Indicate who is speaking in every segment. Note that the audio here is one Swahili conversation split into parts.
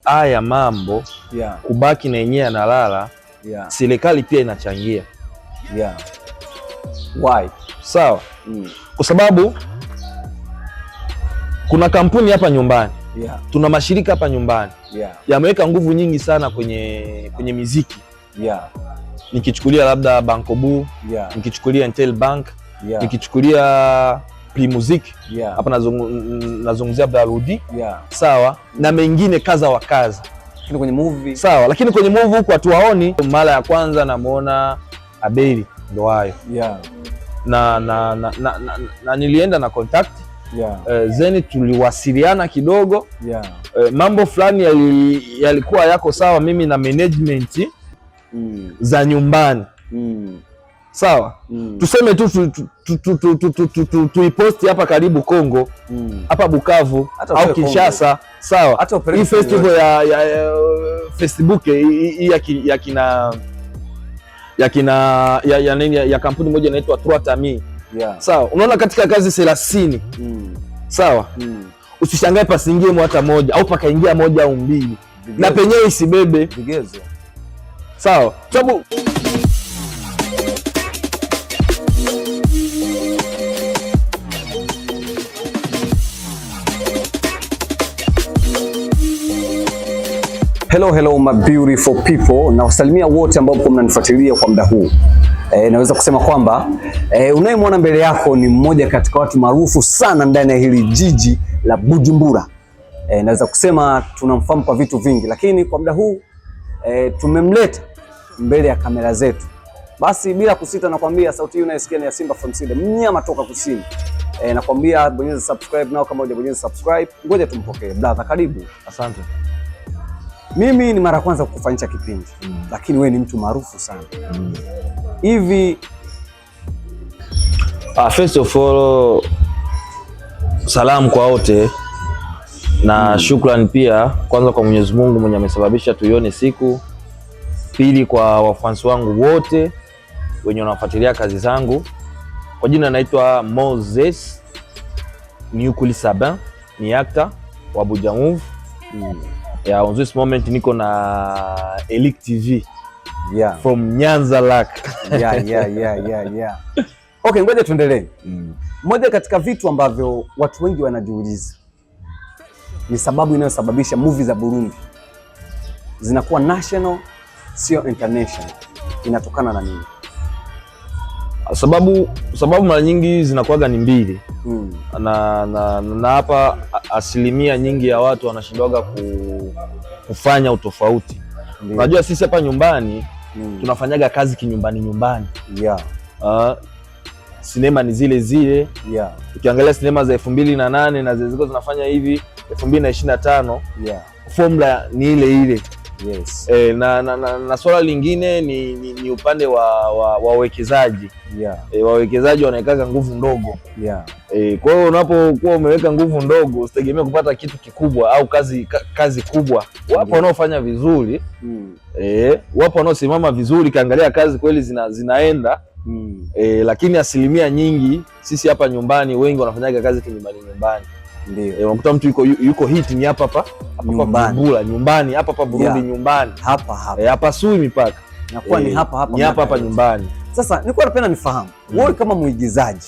Speaker 1: haya mambo kubaki na yenyewe analala, serikali pia inachangia.
Speaker 2: Why?
Speaker 1: Sawa. Kwa sababu kuna kampuni hapa nyumbani, tuna mashirika hapa nyumbani yameweka nguvu nyingi sana kwenye muziki. Nikichukulia labda Bankobu, nikichukulia Intel Bank, nikichukulia Primusic, hapa nazungumzia Darudi, sawa, na mengine kaza wa kaza.
Speaker 2: Lakini kwenye movie,
Speaker 1: sawa, lakini kwenye movie huko hatuwaoni. Mara ya kwanza namuona Abeli ndo hayo. Na nilienda na contact, zeni tuliwasiliana kidogo, mambo fulani yalikuwa yako sawa, mimi na management za nyumbani. Sawa. Tuseme tu tuiposti hapa karibu Kongo, hapa Bukavu au Kinshasa, sawa. Hii festival ya Facebook ya kampuni moja inaitwa Trois Tamis. Sawa. Unaona katika kazi 30, sawa. Usishangae pasingie hata moja au pakaingia moja au mbili, na penyewe isibebe vigezo. Sawa. Sababu
Speaker 2: Hello my beautiful people, na wasalimia wote ambao mnanifuatilia kwa muda huu. Naweza kusema kwamba unayemwona mbele yako ni mmoja katika watu maarufu sana ndani ya hili jiji la Bujumbura. Naweza kusema tunamfahamu kwa vitu vingi, lakini kwa muda huu tumemleta mbele ya kamera zetu. Basi bila kusita nakwambia sauti hii unayosikia ni ya Simba from Sida, mnyama toka kusini. Nakwambia bonyeza subscribe nao kama hujabonyeza subscribe. Ngoja tumpokee. Brother, karibu.
Speaker 1: Asante.
Speaker 2: Mimi ni mara kwanza kukufanyisha kipindi, lakini wewe ni mtu maarufu sana. Hivi
Speaker 1: first of all, salamu kwa wote na shukrani pia kwanza kwa Mwenyezi Mungu mwenye amesababisha tuione siku. Pili kwa wafansi wangu wote wenye wanafuatilia kazi zangu. Kwa jina naitwa Moses Niukuli Sabin, ni actor wa Buja Move. On this moment niko na Elite TV from Nyanza Lak.
Speaker 2: Okay, ngoja tuendelee. Moja katika vitu ambavyo watu wengi wanajiuliza ni sababu inayosababisha movie za Burundi zinakuwa national sio international, inatokana na nini?
Speaker 1: Sababu mara nyingi zinakuwaga ni mbili. Na hapa asilimia nyingi ya watu wanashindwaga kufanya utofauti. Unajua sisi hapa nyumbani tunafanyaga kazi kinyumbani. Sinema ni zile. Ukiangalia sinema za 2008 na zile ziko zinafanya hivi 2025, formula ni ile.
Speaker 2: Yes.
Speaker 1: Na swala lingine ni upande wa wawekezaji. Wawekezaji wanaweka nguvu ndogo. Kwa hiyo unapokuwa umeweka nguvu ndogo usitegemea kupata kitu kikubwa au kazi kubwa. Wapo wanaofanya vizuri, wapo wanaosimama vizuri, kaangalia kazi kweli zinaenda. Lakini asilimia nyingi sisi hapa nyumbani wengi wanafanyaga kazi nyumbani. Ndio. Unakuta mtu yuko hit ni hapa nyumbani hapa Burundi, nyumbani hapa sui mipaka
Speaker 2: nakuwa ni hapa
Speaker 1: nyumbani.
Speaker 2: Sasa nilikuwa napenda nifahamu wewe kama mwigizaji,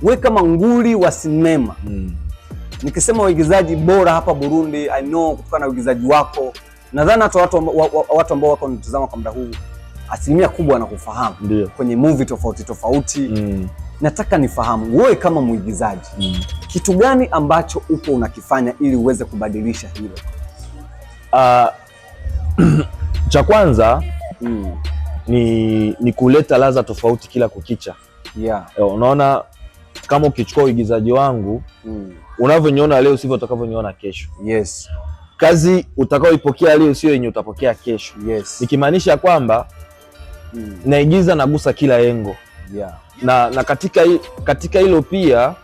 Speaker 2: wewe kama nguli wa sinema, nikisema waigizaji bora hapa Burundi, I know kutokana na uigizaji wako, nadhani hata watu ambao wako wanatazama kwa muda huu asilimia kubwa wanakufahamu kwenye movie tofauti. Nataka nifahamu wewe kama mwigizaji, kitu gani ambacho upo unakifanya ili uweze kubadilisha hilo?
Speaker 1: Cha kwanza ni kuleta ladha tofauti kila kukicha. Unaona kama ukichukua uigizaji wangu, unavyoniona leo sivyo utakavyoniona kesho. Kazi utakaoipokea leo sio yenye utapokea kesho. Nikimaanisha kwamba naigiza nagusa kila engo. Na katika hilo pia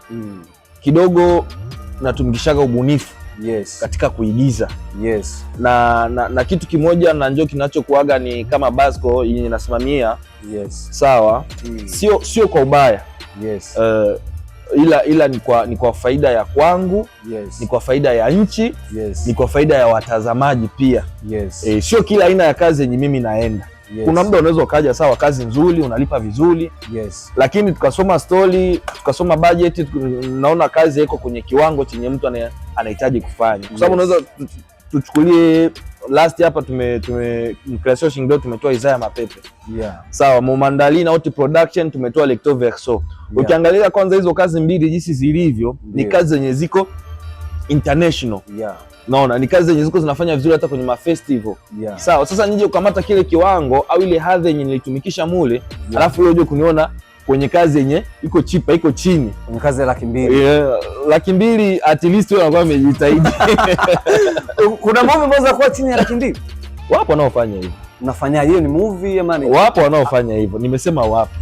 Speaker 1: kidogo natumikishaga ubunifu katika kuigiza. Na kitu kimoja na njoo kinachokuaga ni kama Basco yenye nasimamia. Sawa. Sio kwa ubaya. ila ni kwa faida ya kwangu, ni kwa faida ya nchi, ni kwa faida ya watazamaji pia. Sio kila aina ya kazi yenye mimi naenda. Kuna muda unaweza ukaja sawa, kazi nzuri, unalipa vizuri, lakini tukasoma story, tukasoma budget, naona kazi iko kwenye kiwango chenye mtu anahitaji kufanya. Kwa sababu unaweza tuchukulie last hapa Creation Shingdo tumetoa Isaiah Mapepe. Sawa, Momandali na Oti Production tumetoa Lecto Verso. Ukiangalia kwanza hizo kazi mbili jinsi zilivyo, ni kazi zenye ziko international. Naona ni kazi zenye ziko zinafanya vizuri hata kwenye festival. Sawa, sasa nije kukamata kile kiwango au ile hadhi yenye nilitumikisha mule, alafu uje kuniona kwenye kazi yenye iko chipa, iko chini.
Speaker 2: Kwenye kazi ya 200,000.
Speaker 1: 200,000 at least wewe unakuwa umejitahidi.
Speaker 2: Kuna movie ambazo kwa chini ya 200,000.
Speaker 1: Wapo wanaofanya hivyo.
Speaker 2: Unafanyaje? Hiyo ni movie ama ni?
Speaker 1: Wapo wanaofanya hivyo. Nimesema wapo.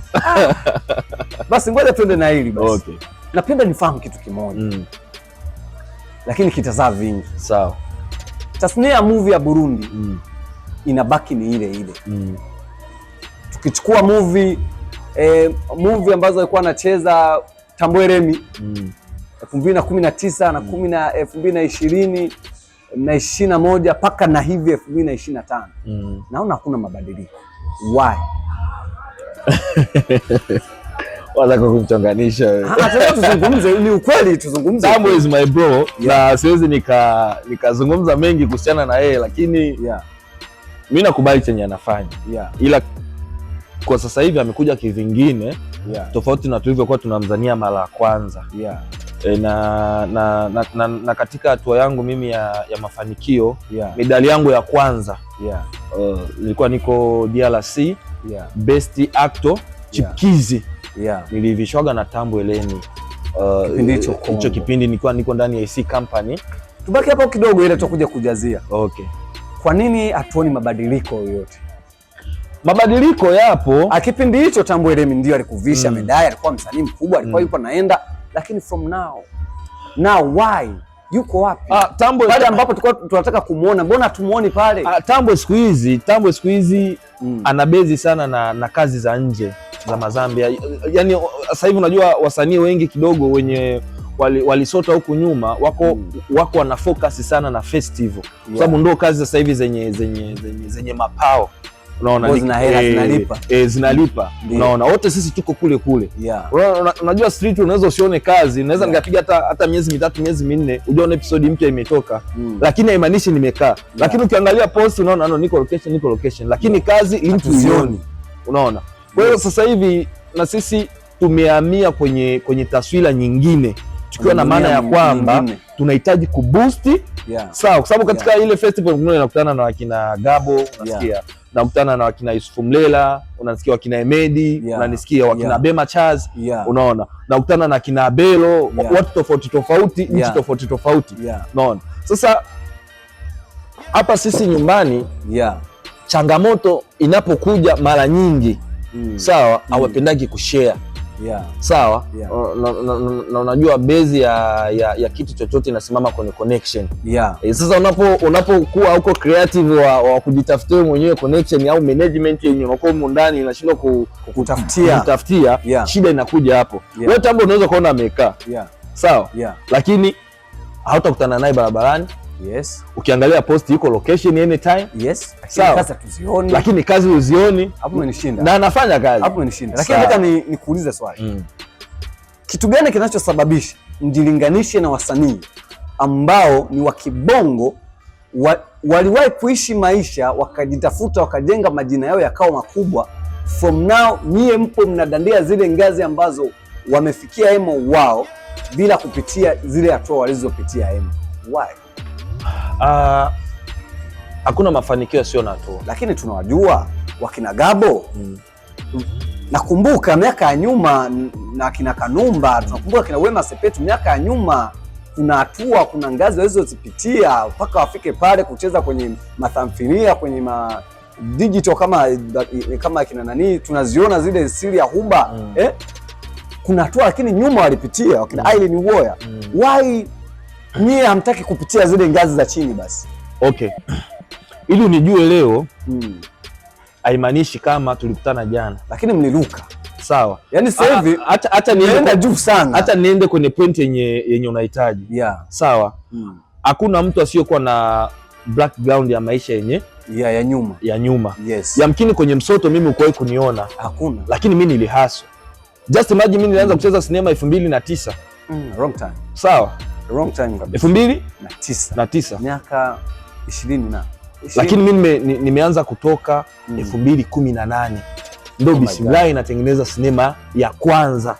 Speaker 2: Basi ngoja tuende na hili basi.
Speaker 1: Okay.
Speaker 2: Napenda nifahamu kitu kimoja. Lakini kitazaa vingi.
Speaker 1: Sawa.
Speaker 2: Tasnia ya movie ya Burundi inabaki ni ile ile. Tukichukua movie ambazo alikuwa anacheza Tambo Remi 2019 na 2020 na 21 paka na hivi 2025. Naona hakuna mabadiliko. Why?
Speaker 1: Wala kwa kumchonganisha wewe.
Speaker 2: Hata tuzungumze, ni ukweli tuzungumze.
Speaker 1: Tambo is my bro, na siwezi nikazungumza mengi kuhusiana na yeye, lakini mimi nakubali chenye anafanya. Ila kwa sasa hivi amekuja kivingine tofauti na tulivyokuwa tunamzania mara ya kwanza. Na katika hatua yangu mimi ya mafanikio, medali yangu ya kwanza nilikuwa niko DRC Best Actor Chipkizi. Nilivishwaga na Tambo Eleni. Hicho kipindi nilikuwa niko ndani ya IC company.
Speaker 2: Tubaki hapo kidogo ile tutakuja kujazia.
Speaker 1: Okay.
Speaker 2: Kwa nini hatuoni mabadiliko yoyote?
Speaker 1: Mabadiliko yapo.
Speaker 2: Kipindi hicho Tambo Eleni ndio alikuvisha medali, alikuwa msanii mkubwa, alikuwa yuko naenda, lakini from now why? Yuko wapi?
Speaker 1: Tambo
Speaker 2: pale ambapo tunataka kumuona, mbona tumuoni pale?
Speaker 1: Tambo siku hizi anabezi sana na kazi za nje za Mazambia. Yaani sasa hivi unajua wasanii wengi kidogo wenye walisota huku nyuma wako wana focus sana na festival. Kwa sababu ndio kazi sasa hivi zenye mapao. Unaona zinalipa. Unaona wote sisi tuko kule. Unajua street unaweza usione kazi, unaweza nikapiga hata miezi 3 miezi 4 ujaone episode mpya imetoka, lakini haimaanishi nimekaa. Lakini ukiangalia post unaona niko location, lakini kazi mtu usioni. Unaona? Kwa hiyo sasa hivi na sisi tumehamia kwenye taswira nyingine, tukiwa na maana ya kwamba tunahitaji kuboost. Sawa, kwa sababu katika ile festival unakutana na wakina Gabo, unasikia, nakutana na wakina Yusufu Mlela, unasikia wakina Emedi, unanisikia wakina Bema Chaz, unaona, nakutana na kina Belo, watu tofauti, nchi tofauti. Unaona? Sasa hapa sisi nyumbani changamoto inapokuja mara nyingi sawa, hawapendagi kushare. Sawa, na unajua base ya kitu chochote inasimama kwenye connection. Sasa unapokuwa huko creative wa kujitafutia mwenyewe connection au management yenye unakuwa ndani inashindwa kutafutia, shida inakuja hapo. Wewe Tambo unaweza kuona amekaa. Sawa, lakini hautakutana naye barabarani. Ukiangalia post yuko location anytime.
Speaker 2: Kazi tuzioni.
Speaker 1: Lakini kazi uzioni.
Speaker 2: Hapo umenishinda.
Speaker 1: Na anafanya kazi.
Speaker 2: Hapo umenishinda. Lakini nataka nikuulize swali. Kitu gani kinachosababisha mjilinganishe na wasanii ambao ni wa kibongo waliwahi kuishi maisha wakajitafuta wakajenga majina yao yakawa makubwa, from now nyie mpo mnadandia zile ngazi ambazo wamefikia emo wao bila kupitia zile hatua walizopitia emo? Why?
Speaker 1: Hakuna mafanikio sio na hatua.
Speaker 2: Lakini tunawajua wakina Gabo. Nakumbuka miaka ya nyuma na kina Kanumba, tunakumbuka kina Wema Sepetu miaka ya nyuma, kuna hatua, kuna ngazi walizozipitia mpaka wafike pale kucheza kwenye mathamthilia, kwenye digital kama kina nani, tunaziona zile siri ya Huba. Kuna hatua lakini nyuma walipitia wakina Aileen Uwoya. Why nyie hamtaki kupitia zile ngazi za chini basi?
Speaker 1: Okay. Ili unijue leo haimaanishi kama tulikutana jana,
Speaker 2: lakini mliruka.
Speaker 1: Sawa.
Speaker 2: Yaani sasa hivi
Speaker 1: hata niende
Speaker 2: juu sana.
Speaker 1: Hata niende kwenye point yenye unahitaji.
Speaker 2: Yeah.
Speaker 1: Sawa. Hakuna mtu asiyokuwa na background ya maisha yenye ya nyuma.
Speaker 2: Yes.
Speaker 1: Yamkini kwenye msoto mimi ukuwahi kuniona.
Speaker 2: Hakuna.
Speaker 1: Lakini mimi nilihaso. Just imagine mimi nilianza kucheza sinema 2009.
Speaker 2: Wrong time.
Speaker 1: Sawa.
Speaker 2: Wrong time kabisa.
Speaker 1: 2009.
Speaker 2: Miaka 20 na.
Speaker 1: Lakini mimi nimeanza kutoka 2018. Ndio bismillah inatengeneza sinema ya kwanza.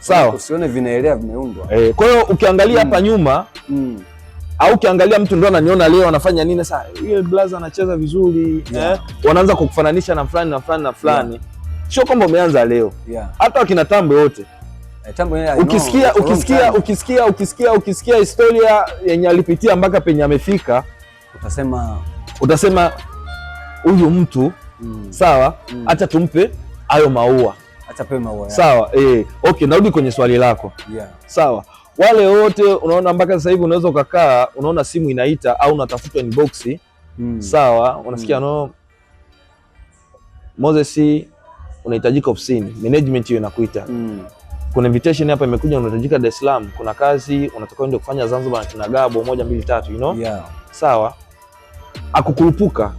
Speaker 1: Sawa.
Speaker 2: Usione vinaelea vimeundwa.
Speaker 1: Kwa hiyo ukiangalia hapa nyuma au ukiangalia mtu ndo ananiona leo anafanya nini sasa, yule blaza anacheza vizuri, wanaanza kukufananisha na fulani na fulani na fulani. Sio kwamba umeanza leo. Hata wakina Tambo wote. Ukisikia historia yenye alipitia mpaka penye amefika, utasema huyu mtu sawa, acha tumpe hayo maua. Sawa, okay, narudi kwenye swali lako. Sawa. Wale wote unaona mpaka sasa hivi unaweza ukakaa unaona simu inaita au unatafutwa inbox. Sawa, unasikia no Moses unahitajika ofisini, management hiyo inakuita. Kuna invitation hapa imekuja, unahitajika Dar es Salaam, kuna kazi unataka uende kufanya Zanzibar na kina Gabo 1 2 3, you know? Sawa. Akukurupuka,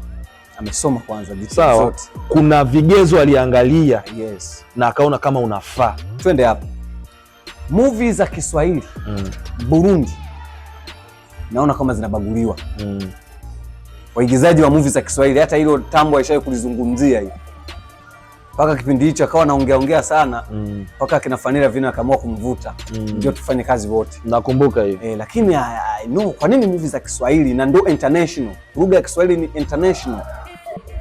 Speaker 2: amesoma kwanza
Speaker 1: details zote. Kuna vigezo aliangalia. Na akaona kama unafaa.
Speaker 2: Twende hapa. Movie za Kiswahili Burundi naona kama zinabaguliwa. Waigizaji wa movie za Kiswahili, hata hilo Tambo aishaye kulizungumzia hiyo. Paka kipindi hicho akawa anaongea sana, paka kina Fanila Vina akaamua kumvuta. Ndio tufanye kazi wote.
Speaker 1: Nakumbuka hiyo.
Speaker 2: Lakini no, kwa nini movie za Kiswahili na ndio international? Lugha ya Kiswahili ni international.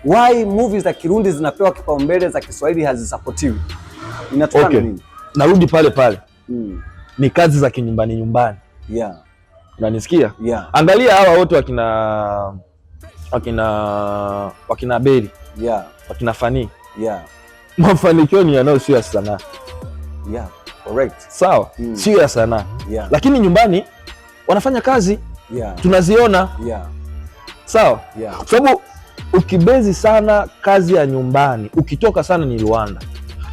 Speaker 2: Why movies za Kirundi zinapewa kipaumbele, za Kiswahili hazisupportiwi? Inatokana nini? Narudi
Speaker 1: pale. Ni kazi za kinyumbani. Unanisikia? Angalia hawa wote wakina Beri. Wakina Fani. Mafanikio ni yanao sio ya sanaa.
Speaker 2: Correct.
Speaker 1: Sawa. Sio ya sanaa. Lakini nyumbani wanafanya kazi. Tunaziona. Sawa. Kwa sababu ukibezi sana kazi ya nyumbani, ukitoka sana ni Rwanda.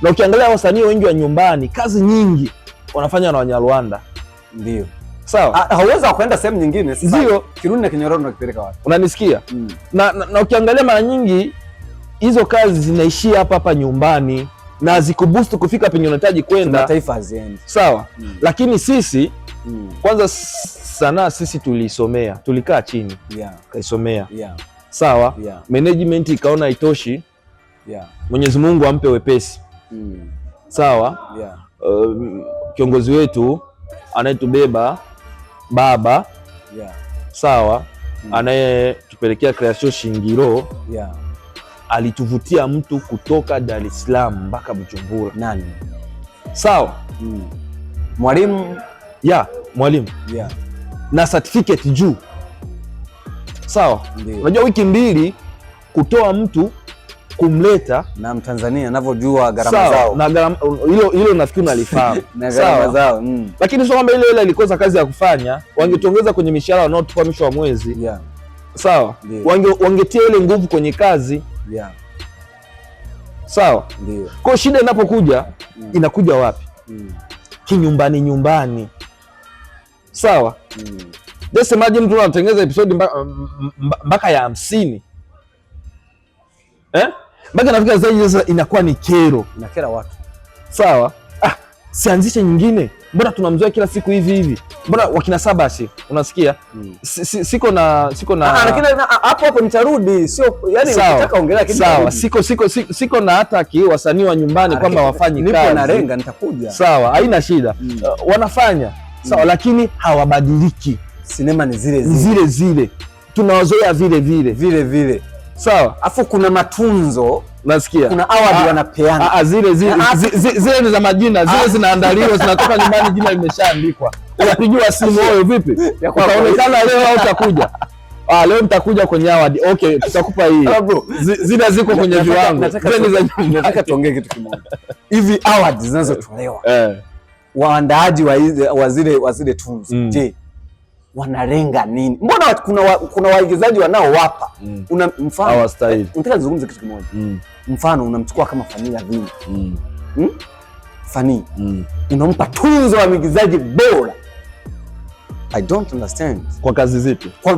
Speaker 1: Na ukiangalia wasanii wengi wa nyumbani, kazi nyingi wanafanya na Wanyarwanda.
Speaker 2: Ndio.
Speaker 1: Sawa.
Speaker 2: Hauwezi kwenda sehemu nyingine.
Speaker 1: Ndio.
Speaker 2: Kirundi na Kinyarwanda unakipeleka wapi?
Speaker 1: Unanisikia? Na ukiangalia mara nyingi hizo kazi zinaishia hapa nyumbani na zikuboost kufika penye unahitaji kwenda.
Speaker 2: Mataifa haziendi.
Speaker 1: Sawa. Lakini sisi kwanza sanaa sisi tulisomea, tulikaa chini. Kaisomea. Sawa. Management ikaona haitoshi. Mwenyezi Mungu ampe wepesi. Sawa. Kiongozi wetu anayetubeba baba. Sawa. Anayetupelekea Creation Shingiro. Alituvutia mtu kutoka Dar es Salaam mpaka Bujumbura.
Speaker 2: Nani?
Speaker 1: Sawa.
Speaker 2: Mwalimu.
Speaker 1: Mwalimu. Na certificate juu. Sawa. Unajua wiki 2 kutoa mtu kumleta
Speaker 2: na Mtanzania anavyojua gharama zao.
Speaker 1: Na hilo nafikiri unalifahamu.
Speaker 2: Na gharama zao.
Speaker 1: Lakini sio kwamba ile alikosa kazi ya kufanya, wangetuongeza kwenye mishahara wanaotupa mwisho wa mwezi. Sawa. Wangetia ile nguvu kwenye kazi. Sawa. Kwa shida inapokuja inakuja wapi? Kinyumbani. Sawa. Just imagine mtu anatengeneza episode mpaka ya 50. Mpaka nafika zaidi sasa inakuwa ni kero.
Speaker 2: Inakera watu.
Speaker 1: Sawa. Sianzishe nyingine. Mbona tunamzoea kila siku hivi? Mbona wakina Sabasi unasikia? Siko na
Speaker 2: lakini hapo nitarudi, sio yani nataka ongelea kitu.
Speaker 1: Sawa, siko na hata wasanii wa nyumbani kwamba wafanyi kazi.
Speaker 2: Nipo na renga nitakuja.
Speaker 1: Sawa, haina shida. Wanafanya. Sawa, lakini hawabadiliki.
Speaker 2: Sinema ni zile.
Speaker 1: Tunawazoea vile. Sawa.
Speaker 2: Afu kuna matunzo,
Speaker 1: nasikia.
Speaker 2: Kuna award wanapeana.
Speaker 1: Zile ni za majina, zile zinaandaliwa, zinatoka nyumbani, jina limeshaandikwa. Unapigiwa simu wewe vipi? Utaonekana leo au utakuja? Leo nitakuja kwenye award. Okay, tutakupa hii. Zile ziko kwenye viwango.
Speaker 2: Nataka tuongee kitu kimoja. Hivi awards zinazotolewa. Waandaaji wa zile tunzo. Je, wanalenga nini? Mbona kuna waigizaji wanaowapa una mfano
Speaker 1: hawastahili.
Speaker 2: Nataka nizungumze kitu kimoja. Mfano unamchukua kama Fani Lavini. Fani unampa tunzo ya mwigizaji bora. I don't understand.
Speaker 1: Kwa kazi zipi?
Speaker 2: Kwa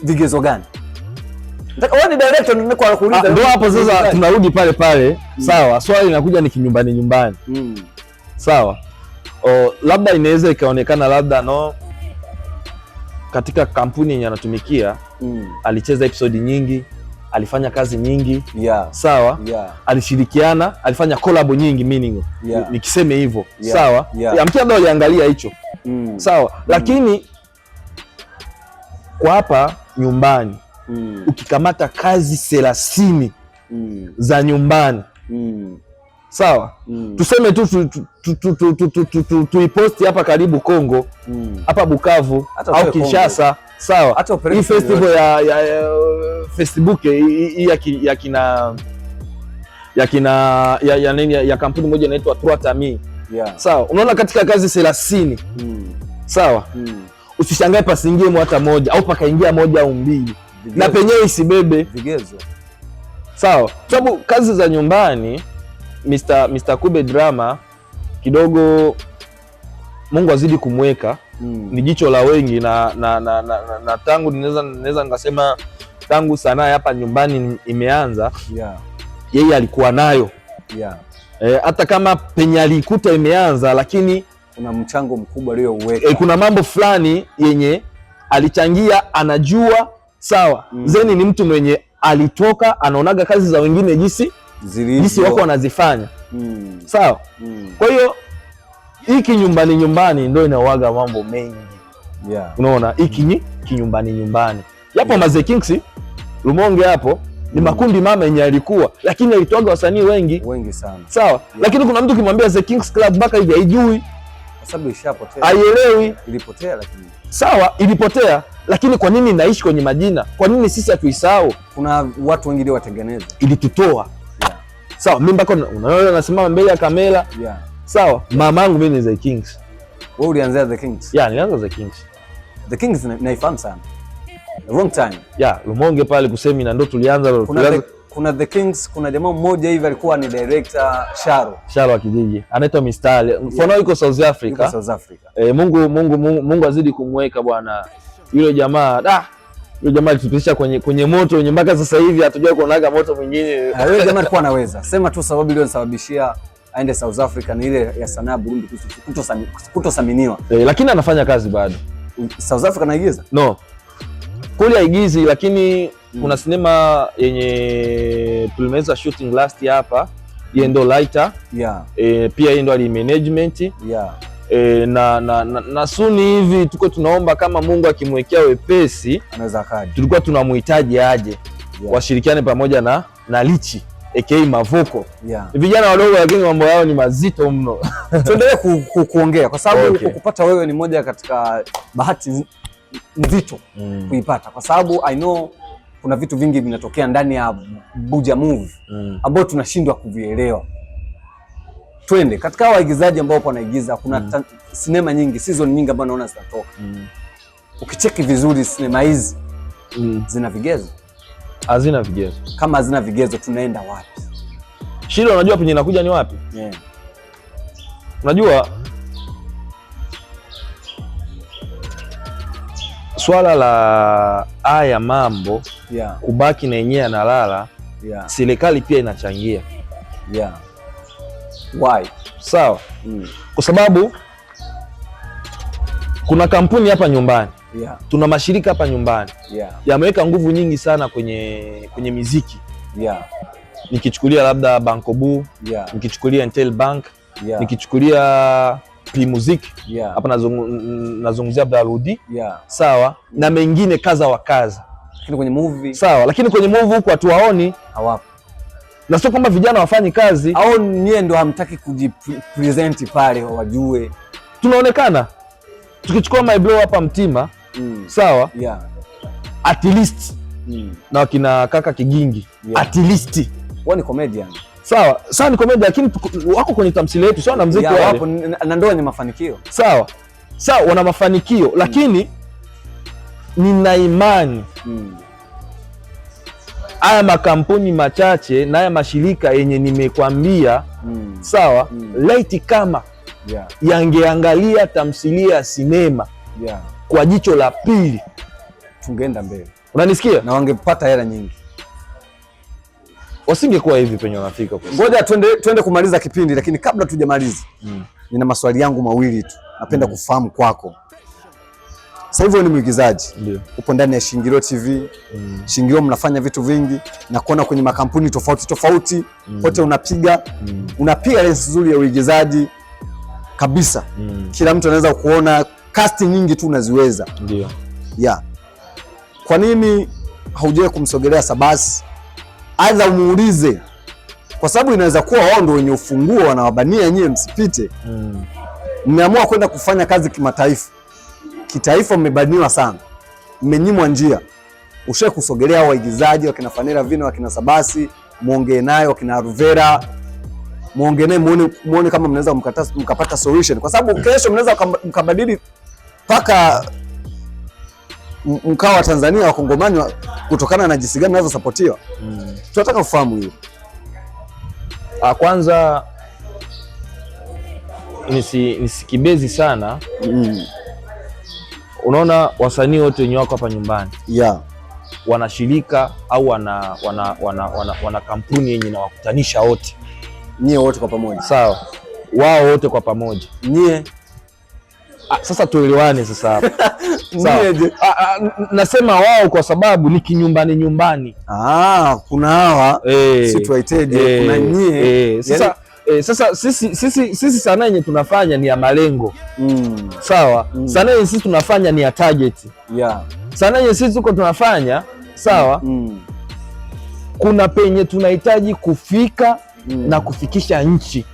Speaker 2: vigezo gani? Nataka wewe ni director ndio kwa kuuliza.
Speaker 1: Ndio hapo sasa tunarudi pale pale. Sawa, swali linakuja ni kinyumbani. Sawa. Labda inaweza ikaonekana labda no katika kampuni yenye anatumikia alicheza episode nyingi, alifanya kazi nyingi. Sawa. Alishirikiana, alifanya collab nyingi meaning. Nikiseme hivyo. Sawa. Amkia ndio aliangalia hicho. Sawa. Lakini kwa hapa nyumbani ukikamata kazi 30 za nyumbani. Sawa. Tuseme tu tuiposti hapa karibu Kongo, hapa Bukavu au Kinshasa. Sawa. Hii festival ya Facebook ya kampuni moja inaitwa Trois Tamis. Sawa. Unaona katika kazi 30. Sawa. Usishangae pasingie hata moja au pakaingia moja au mbili. Na penyewe isibebe
Speaker 2: vigezo.
Speaker 1: Sawa. Sababu kazi za nyumbani Mr. Kube Drama kidogo Mungu azidi kumweka ni jicho la wengi na tangu naweza nikasema tangu sanaa hapa nyumbani imeanza yeye alikuwa nayo hata kama penye alikuta imeanza, lakini
Speaker 2: kuna mchango mkubwa aliyouweka.
Speaker 1: Kuna mambo fulani yenye alichangia, anajua. Sawa. Zeni ni mtu mwenye alitoka anaonaga kazi za wengine jinsi wako wanazifanya. Sawa. Kwa hiyo hiki nyumbani ndio inawaga mambo mengi. Unaona hiki kinyumbani. Yapo Maze Kings Lumonge hapo ni makundi mama yenye alikuwa, lakini alitoaga wasanii wengi
Speaker 2: sana.
Speaker 1: Sawa. Lakini kuna mtu kimwambia The Kings Club mpaka hivi haijui
Speaker 2: kwa sababu ishapotea.
Speaker 1: Haielewi.
Speaker 2: Ilipotea lakini.
Speaker 1: Sawa, ilipotea. Lakini kwa nini naishi kwenye majina? Kwa nini sisi hatuisahau?
Speaker 2: Kuna watu wengine watengeneza.
Speaker 1: Ilitutoa. Sawa, mimi mpaka unaona nasimama mbele ya kamera. Sawa, mamangu mimi ni The Kings.
Speaker 2: Wewe ulianza The Kings?
Speaker 1: Nilianza The Kings.
Speaker 2: The Kings naifahamu sana. Wrong time.
Speaker 1: Lumonge pale kusemi na ndo tulianza.
Speaker 2: Kuna The Kings, kuna jamaa mmoja hivi alikuwa ni director Sharo
Speaker 1: wa kijiji. Anaitwa Mistari. Mfano yuko South Africa. Mungu azidi kumweka bwana. Yule jamaa alitupisha kwenye moto wenye mpaka sasa hivi hatujua kuonaga moto mwingine.
Speaker 2: Yule jamaa alikuwa anaweza. Sema tu sababu iliyosababishia aende South Africa ni ile ya sanaa Burundi kutosaminiwa.
Speaker 1: Lakini anafanya kazi bado.
Speaker 2: South Africa anaigiza?
Speaker 1: No. Kule haigizi, lakini kuna sinema yenye tulimaliza shooting last hapa. Yeye ndo lighter. Pia yeye ndo ali management. Na suni hivi tuko tunaomba kama Mungu akimwekea wepesi
Speaker 2: anaweza akaje.
Speaker 1: Tulikuwa tunamhitaji aje washirikiane pamoja na Lichi aka Mavoko. Vijana wadogo lakini mambo yao ni mazito mno.
Speaker 2: Tuendelee kuongea kwa sababu kukupata wewe ni moja katika bahati nzito kuipata, kwa sababu I know kuna vitu vingi vinatokea ndani ya Buja Movie ambao tunashindwa kuvielewa. Twende katika waigizaji ambao wanaigiza, kuna sinema nyingi, season nyingi ambazo naona zinatoka. Ukicheki vizuri sinema hizi zina vigezo?
Speaker 1: Hazina vigezo.
Speaker 2: Kama hazina vigezo tunaenda wapi?
Speaker 1: Shida unajua penye inakuja ni wapi? Unajua swala la haya mambo kubaki na yenyewe analala, serikali pia inachangia.
Speaker 2: Why?
Speaker 1: Sawa. Kwa sababu kuna kampuni hapa nyumbani. Tuna mashirika hapa nyumbani. Yameweka nguvu nyingi sana kwenye miziki. Nikichukulia labda Bankobu, nikichukulia Intel Bank, nikichukulia P Music, hapa nazungumzia Abdaludi. Sawa. Na mengine kaza wa kaza.
Speaker 2: Lakini kwenye movie.
Speaker 1: Sawa, lakini kwenye movie huko hatuwaoni.
Speaker 2: Hawapo.
Speaker 1: Na sio kwamba vijana wafanyi kazi
Speaker 2: au nyie ndo hamtaki kujipresent pale wajue.
Speaker 1: Tunaonekana. Tukichukua My Blow hapa Mtima, sawa? At least na wakina kaka Kigingi, at least
Speaker 2: wao ni comedian.
Speaker 1: Sawa. Sawa ni comedian lakini wako kwenye tamthilia yetu, sawa, na muziki wao.
Speaker 2: Hapo na ndio ni mafanikio.
Speaker 1: Sawa. Wana mafanikio lakini nina imani haya makampuni machache na haya mashirika yenye nimekwambia sawa, laiti kama yangeangalia tamthilia ya sinema kwa jicho la pili,
Speaker 2: tungeenda mbele.
Speaker 1: Unanisikia?
Speaker 2: Na wangepata hela nyingi,
Speaker 1: wasingekuwa hivi penye wanafika.
Speaker 2: Ngoja twende kumaliza kipindi, lakini kabla tujamaliza nina maswali yangu mawili tu napenda kufahamu kwako. Sasa hivi ni mwigizaji, upo ndani ya Shingiro TV. Shingiro mnafanya vitu vingi na kuona kwenye makampuni tofauti tofauti, wote unapiga lensi nzuri ya uigizaji kabisa. Kila mtu anaweza kuona, casting nyingi tu unaziweza.
Speaker 1: Ndio.
Speaker 2: Kwa nini haujawahi kumsogelea Sabasi aidha umuulize? Kwa sababu inaweza kuwa wao ndio wenye ufunguo, wanawabania nyie msipite. Mmeamua kwenda kufanya kazi kimataifa. Kitaifa mmebaniwa sana, mmenyimwa njia. Ushe kusogelea waigizaji wakina Fanera Vino, wakina Sabasi, muongee naye, wakina Ruvera, muongee naye, muone kama mnaweza mkapata solution, kwa sababu kesho mnaweza mkabadili paka mkawa Tanzania wakongomani kutokana na jinsi gani mnavyosapotiwa. Tunataka ufahamu hiyo.
Speaker 1: Kwanza nisikibezi sana. Unaona wasanii wote wenye wako hapa nyumbani wana shirika au wana kampuni yenye inawakutanisha wote.
Speaker 2: Nyie wote kwa pamoja.
Speaker 1: Sawa. Wao wote kwa pamoja.
Speaker 2: Nyie
Speaker 1: sasa tuelewane sasa hapa. Nasema wao kwa sababu ni kinyumbani.
Speaker 2: Kuna hawa si tuwaiteje, kuna nyie.
Speaker 1: Sasa sisi sanaa yenye tunafanya ni ya malengo. Sawa. Sanaa yenye sisi tunafanya ni ya target. Sanaa yenye sisi tuko tunafanya sawa. Kuna penye tunahitaji kufika na kufikisha nchi.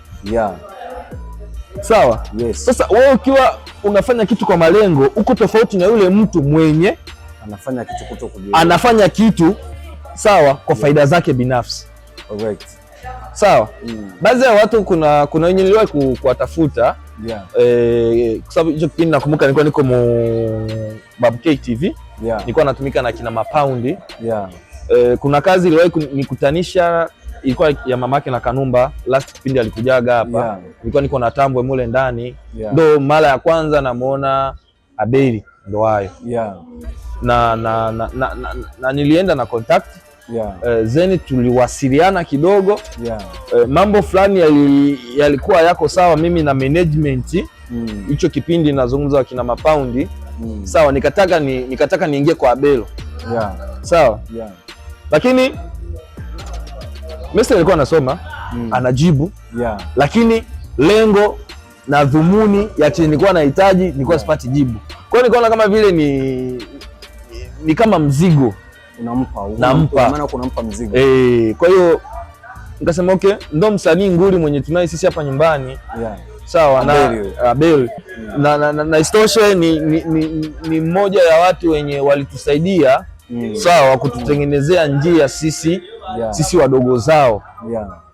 Speaker 1: Sawa. Sasa wewe ukiwa unafanya kitu kwa malengo, uko tofauti na yule mtu mwenye anafanya kitu sawa kwa faida zake binafsi.
Speaker 2: Correct.
Speaker 1: Sawa. Baadhi ya watu kuna wenye niliwahi kuwatafuta kwa sababu hicho kipindi nakumbuka nilikuwa niko Babu K TV. Nilikuwa natumika na kina Mapaundi. Kuna kazi iliwahi nikutanisha, ilikuwa ya mamake na Kanumba. Last kipindi alikujaga hapa. Nilikuwa niko na Tambwe mule ndani. Ndo mara ya kwanza namuona Abeli ndo hayo. Na nilienda na contact. Zeni tuliwasiliana kidogo. Mambo fulani yalikuwa yako sawa, mimi na management hicho kipindi nazungumza kina Mapaundi. Sawa, nikataka niingie kwa Abelo. Sawa. Lakini Mr. alikuwa anasoma anajibu lakini lengo na dhumuni ya chenye nilikuwa nahitaji nilikuwa sipati jibu. Kwa hiyo nikaona kama vile ni kama mzigo nampa.
Speaker 2: Maana kunampa mzigo.
Speaker 1: Kwa hiyo nikasema okay, ndo msanii nguli mwenye tunaye sisi hapa nyumbani. Sawa. Na Abel na istoshe ni mmoja ya watu wenye walitusaidia sawa kututengenezea njia sisi wadogo zao.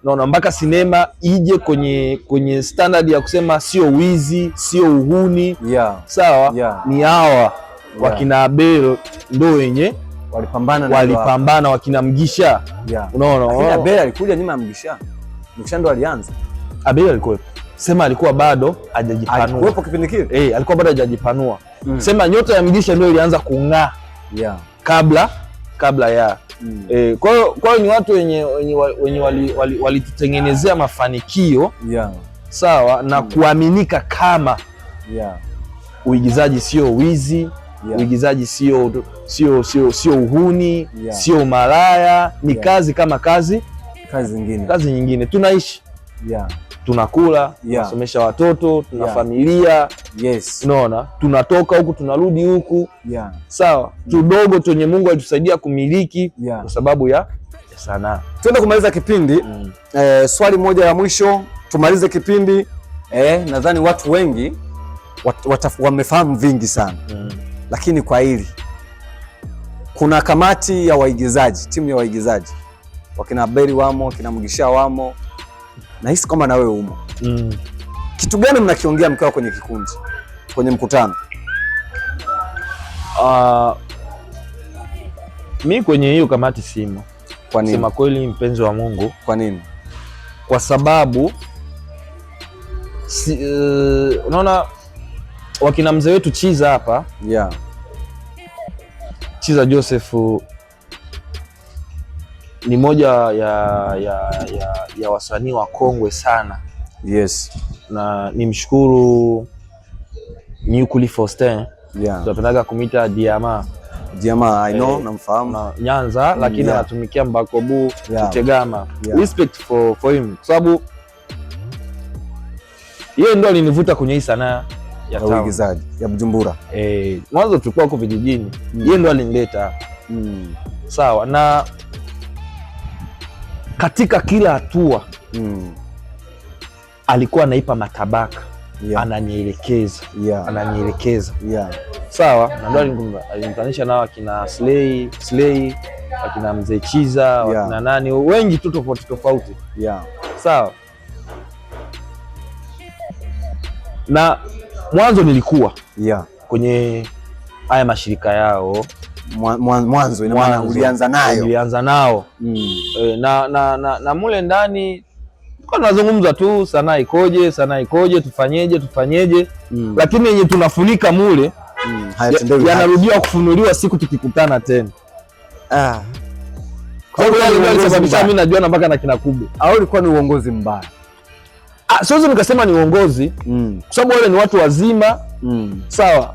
Speaker 1: Naona mpaka sinema ije kwenye standard ya kusema sio wizi, sio uhuni. Sawa. Ni hawa wakina Abel ndo wenye walipambana wakina Mgisha. Unaona
Speaker 2: Abel alikuja nyuma ya Mgisha. Mgisha ndo alianza.
Speaker 1: Abel alikuwa sema alikuwa bado hajajipanua.
Speaker 2: Alikuwa kipindi kile.
Speaker 1: Alikuwa bado hajajipanua. Sema nyota ya Mgisha ndio ilianza kung'aa. Kabla ya. Kwa hiyo ni watu wenye walitutengenezea mafanikio. Sawa, na kuaminika kama uigizaji sio wizi. Uigizaji sio uhuni. Sio malaya. Ni kazi kama kazi nyingine. Tunaishi. Tunakula, tunasomesha watoto, tuna familia. Unaona, tunatoka huku tunarudi huku. Sawa. Tudogo tunye Mungu alitusaidia kumiliki kwa sababu ya sanaa.
Speaker 2: Tuende kumaliza kipindi. Swali moja la mwisho tumalize kipindi. Nadhani watu wengi wamefahamu vingi sana. Lakini kwa hili kuna kamati ya waigizaji, timu ya waigizaji. Wakina Abeli wamo, wakina Mgisha wamo. Nahisi kama na wewe umo. Kitu gani mnakiongea mkiwa kwenye kikundi, kwenye mkutano?
Speaker 1: Mimi kwenye hiyo kamati simo.
Speaker 2: Kwa nini?
Speaker 1: Sema kweli, mpenzi wa Mungu.
Speaker 2: Kwa nini?
Speaker 1: Kwa sababu unaona wakina mzee wetu Chiza hapa, Chiza Joseph ni moja ya wasanii wa kongwe sana.
Speaker 2: Yes.
Speaker 1: Na nimshukuru Nyukuli Faustin. Tunapendaga kumita Diama.
Speaker 2: I know, namfahamu
Speaker 1: na Nyanza, lakini anatumikia Mbakobu Utegama. Respect for him. Kwa sababu yeye ndo alinivuta kwenye hii sanaa ya
Speaker 2: uigizaji ya Bujumbura.
Speaker 1: Mwanzo tulikuwa huko vijijini. Yeye ndo alinileta. Sawa, na katika kila hatua alikuwa anaipa matabaka. Ananielekeza. Ananielekeza. Sawa, na ndo alinitanisha nao akina Slay, akina Mzee Chiza, akina nani wengi tu tofauti. Sawa. Na mwanzo nilikuwa kwenye haya mashirika yao.
Speaker 2: Mwanzo ina maana ulianza nayo.
Speaker 1: Nilianza nao. Na mule ndani kwa tunazungumza tu sanaa ikoje, tufanyeje. Lakini yenye tunafunika mule yanarudia kufunuliwa siku tukikutana tena. Kwa hiyo alisababisha mimi najuana mpaka na kina Kubwa.
Speaker 2: Au ilikuwa ni uongozi mbaya?
Speaker 1: Siwezi nikasema ni uongozi, kwa sababu wale ni watu wazima. Sawa,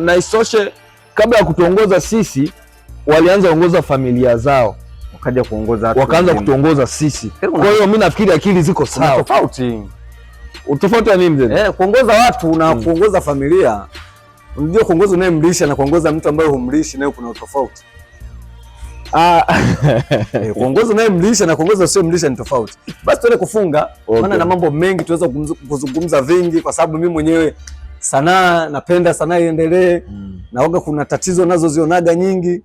Speaker 1: na isoshe, kabla ya kutuongoza sisi walianza kuongoza familia zao, wakaanza kutuongoza sisi. Kwa hiyo mimi nafikiri akili ziko sawa. Tofauti ya nini mzee?
Speaker 2: Kuongoza watu na kuongoza familia. Unajua kuongoza unayemlisha na kuongoza mtu ambaye humlishi nayo kuna tofauti. Kuongoza unayemlisha na kuongoza usio mlisha ni tofauti. Basi tuende kufunga, maana na mambo mengi tuweza kuzungumza vingi, kwa sababu mimi mwenyewe sanaa napenda sanaa iendelee. Naoga kuna tatizo nazo zionaga nyingi.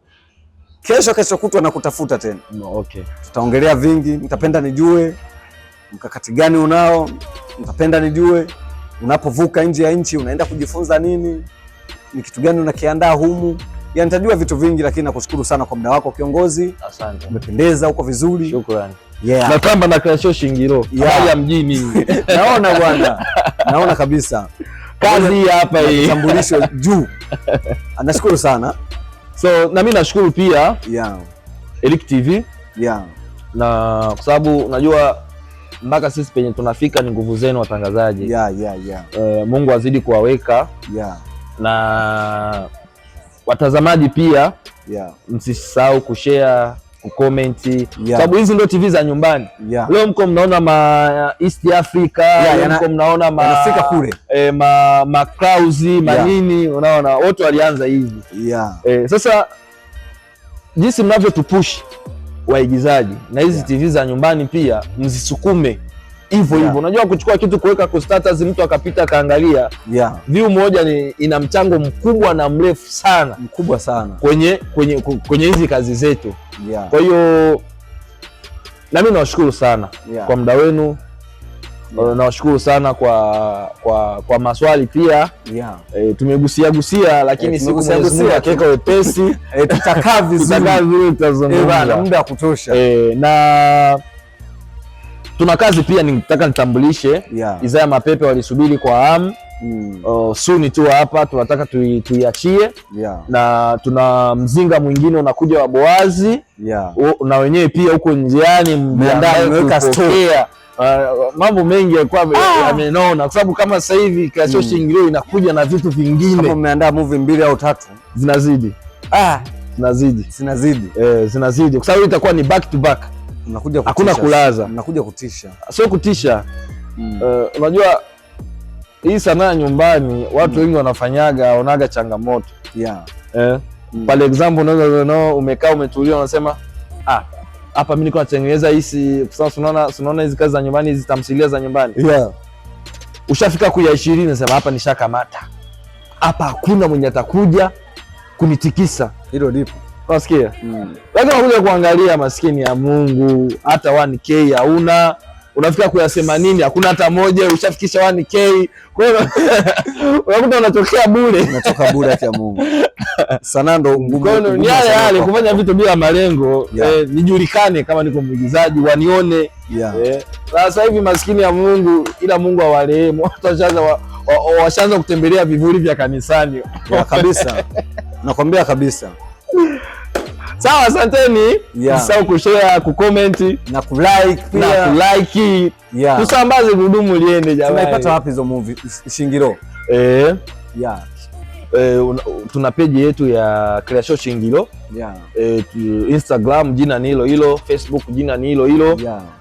Speaker 2: Kesho kutwa na kutafuta tena. Tutaongelea vingi, nitapenda nijue mkakati gani unao, nitapenda nijue unapovuka nje ya nchi unaenda kujifunza nini, ni kitu gani unakiandaa humu. Nitajua vitu vingi, lakini nakushukuru sana kwa muda wako kiongozi.
Speaker 1: Asante.
Speaker 2: Umependeza, uko vizuri.
Speaker 1: Shukrani. Natamba na Klasho Shingiro. Haya mjini.
Speaker 2: Naona bwana. Naona kabisa.
Speaker 1: Kazi hapa hii.
Speaker 2: Tambulisho juu. Nashukuru sana.
Speaker 1: So na mimi nashukuru pia Eric TV. Na kwa sababu unajua mpaka sisi penye tunafika ni nguvu zenu watangazaji. Mungu azidi kuwaweka. Na watazamaji pia msisahau kushare, kucomment, sababu hizi ndio TV za nyumbani. Leo mko mnaona ma East Africa, mko mnaona
Speaker 2: Afrika kule
Speaker 1: ma Krausi manini, unaona wote walianza hivi. Sasa jinsi mnavyotupush waigizaji na hizi TV za nyumbani pia mzisukume hivyo. Unajua kuchukua kitu kuweka kwa status mtu akapita kaangalia, view moja ina mchango mkubwa na mrefu sana,
Speaker 2: mkubwa sana
Speaker 1: kwenye hizi kazi zetu. Kwa hiyo na mimi nawashukuru sana kwa muda wenu. Nawashukuru sana kwa maswali pia. Tumegusia lakini siku Mungu akiweka wepesi
Speaker 2: tutakaa vizuri,
Speaker 1: tutazungumza
Speaker 2: muda wa kutosha.
Speaker 1: Na tuna kazi pia nitaka nitambulishe. Isaya Mapepe walisubiri kwa hamu. Soon tu hapa tunataka tuiachie. Na tuna mzinga mwingine unakuja wa Boazi. Na wenyewe pia huko njiani mmeandaa kupokea. Mambo mengi yalikuwa yamenona, kwa sababu kama sasa hivi Klasho Shingiro inakuja na vitu vingine.
Speaker 2: Kama mmeandaa movie 2 au 3
Speaker 1: zinazidi. Zinazidi kwa sababu itakuwa ni back to back. Hakuna kulaza.
Speaker 2: Mnakuja kutisha.
Speaker 1: Sio kutisha. Unajua hii sanaa nyumbani watu wengi wanafanyaga onaga changamoto. Pale example unaweza umekaa umetulia unasema hapa mimi niko natengeneza hizi, sasa unaona hizi kazi za nyumbani, hizi tamthilia za nyumbani. Ushafika kuya 20 unasema hapa nishakamata. Hapa hakuna mwenye atakuja kunitikisa.
Speaker 2: Hilo lipo.
Speaker 1: Unasikia? Lakini unakuja kuangalia maskini ya Mungu hata 1K hauna. unafika kuyasema nini, hakuna hata moja, ushafikisha 1K. Kwa hiyo unakuta unatokea bure,
Speaker 2: unatoka bure ya Mungu. Sanaa ndo ngumu,
Speaker 1: ni yale kufanya vitu bila malengo. Nijulikane kama niko mwigizaji, wanione. Sasa hivi maskini ya Mungu, ila Mungu awarehemu, washaanza kutembelea vivuli vya kanisani
Speaker 2: kabisa. Nakwambia kabisa.
Speaker 1: Sawa, asanteni. Usisahau kushare, kucomment
Speaker 2: na kulike pia.
Speaker 1: Tusambaze gudumu liende jamani.
Speaker 2: Tunaipata wapi hizo movie Shingiro?
Speaker 1: Tuna page yetu ya Creation Shingiro. Instagram jina ni hilo hilo, Facebook jina ni hilo hilo.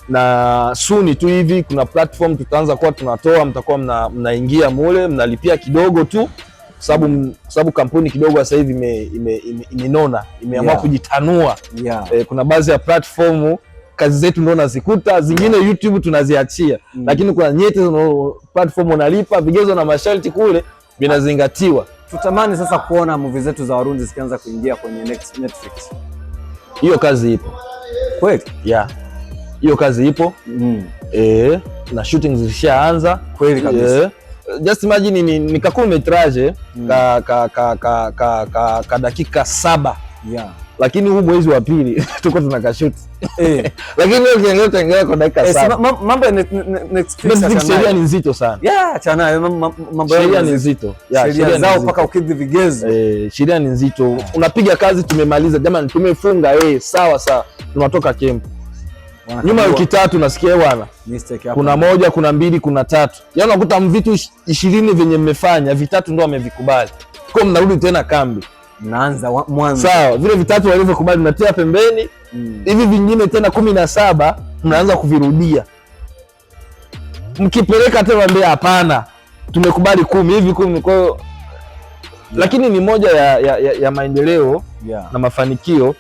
Speaker 1: Na soon tu hivi kuna platform tutaanza kuwa tunatoa, mtakuwa mnaingia mule, mnalipia kidogo tu. Sababu kampuni kidogo sasa hivi imenona, imeamua kujitanua. Kuna baadhi ya platform kazi zetu ndio nazikuta, zingine YouTube tunaziachia. Lakini kuna nyete platform unalipa, vigezo na masharti kule vinazingatiwa.
Speaker 2: Tutamani sasa kuona movie zetu za Warundi zikianza kuingia kwenye Netflix.
Speaker 1: Hiyo kazi ipo.
Speaker 2: Kweli?
Speaker 1: Hiyo kazi ipo. Na shooting zilishaanza.
Speaker 2: Kweli kabisa.
Speaker 1: Just imagine ni kakumetraje ka dakika 7. Lakini huu mwezi wa pili tuko tunakashoot. Lakini leo ukiangalia kwa dakika 7.
Speaker 2: Mambo ya Netflix
Speaker 1: sheria ni nzito sana.
Speaker 2: Chana mambo
Speaker 1: sheria ni nzito.
Speaker 2: Sheria zao mpaka ukidhi vigezo.
Speaker 1: Sheria ni nzito. Unapiga kazi, tumemaliza jamani, tumefunga, sawa, tunatoka camp. Nyuma wiki 3 nasikia bwana. Kuna 1, kuna 2, kuna 3. Yaani unakuta vitu 20 venye mmefanya, vitatu ndio wamevikubali. Kwa mnarudi tena kambi.
Speaker 2: Mnaanza mwanzo.
Speaker 1: Sawa, vile vitatu walivyokubali mnatia pembeni. Hivi vingine tena 17 mnaanza kuvirudia. Mkipeleka tena mbele, hapana, tumekubali 10 hivi 10. Kwa hiyo lakini ni moja ya maendeleo na mafanikio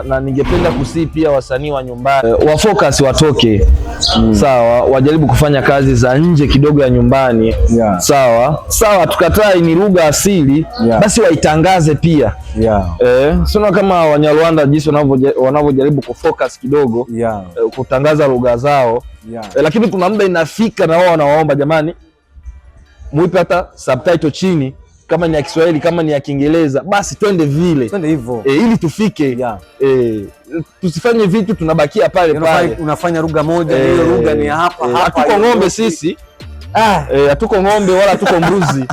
Speaker 1: na ningependa kusii pia wasanii wa nyumbani wafocus, watoke sawa, wajaribu kufanya kazi za nje kidogo ya nyumbani. Sawa, tukatai ni lugha asili, basi waitangaze pia. Sio kama Wanyarwanda jinsi wanavyojaribu kufocus kidogo kutangaza lugha zao. Lakini kuna muda inafika na wao wanawaomba jamani, muipe hata subtitle chini, kama ni ya Kiswahili, kama ni ya Kiingereza, basi twende hivyo ili tufike. Tusifanye vitu tunabakia pale.
Speaker 2: Unafanya lugha moja, hiyo lugha ni hapa.
Speaker 1: Hatuko ng'ombe sisi, hatuko ng'ombe wala hatuko mbuzi.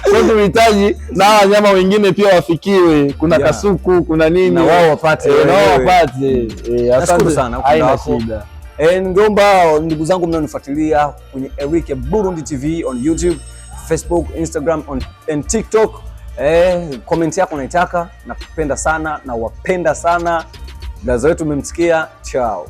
Speaker 1: Kwa hiyo tunahitaji na wanyama wengine pia wafikiwe. Kuna kasuku, kuna nini,
Speaker 2: na wao wapate.
Speaker 1: Asante
Speaker 2: sana,
Speaker 1: haina shida.
Speaker 2: Ngomba ndugu zangu mnaonifuatilia kwenye Eric Burundi TV on YouTube, Facebook, Instagram and TikTok. Comment yako naitaka, nakupenda sana na wapenda sana. Blaza wetu umemsikia. Ciao.